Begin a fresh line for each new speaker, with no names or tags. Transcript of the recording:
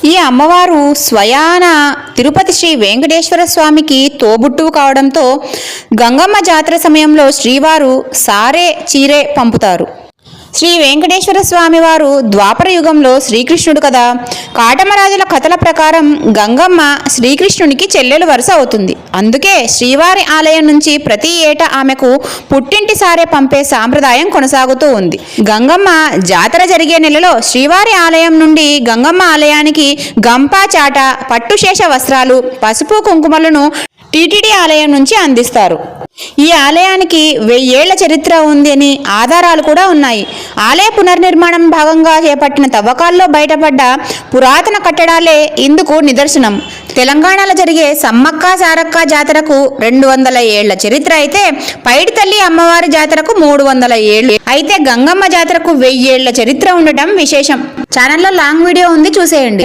ఈ అమ్మవారు స్వయాన తిరుపతి శ్రీ వెంకటేశ్వర స్వామికి తోబుట్టువు కావడంతో గంగమ్మ జాతర సమయంలో శ్రీవారు సారే చీరే పంపుతారు. శ్రీ వెంకటేశ్వర స్వామి వారు ద్వాపర యుగంలో శ్రీకృష్ణుడు కదా. కాటమరాజుల కథల ప్రకారం గంగమ్మ శ్రీకృష్ణునికి చెల్లెలు వరుస అవుతుంది. అందుకే శ్రీవారి ఆలయం నుంచి ప్రతి ఏటా ఆమెకు పుట్టింటి సారే పంపే సాంప్రదాయం కొనసాగుతూ ఉంది. గంగమ్మ జాతర జరిగే నెలలో శ్రీవారి ఆలయం నుండి గంగమ్మ ఆలయానికి గంపా చాట, పట్టుశేష వస్త్రాలు, పసుపు కుంకుమలను టీటీడీ ఆలయం నుంచి అందిస్తారు. ఈ ఆలయానికి 1000 ఏళ్ల చరిత్ర ఉంది అని ఆధారాలు కూడా ఉన్నాయి. ఆలయ పునర్నిర్మాణం భాగంగా చేపట్టిన తవ్వకాల్లో బయటపడ్డ పురాతన కట్టడాలే ఇందుకు నిదర్శనం. తెలంగాణలో జరిగే సమ్మక్క సారక్క జాతరకు 200 ఏళ్ల చరిత్ర అయితే పైడి తల్లి అమ్మవారి జాతరకు 300 ఏళ్ళు. అయితే గంగమ్మ జాతరకు 1000 ఏళ్ల చరిత్ర ఉండటం విశేషం. ఛానల్లో లాంగ్ వీడియో ఉంది, చూసేయండి.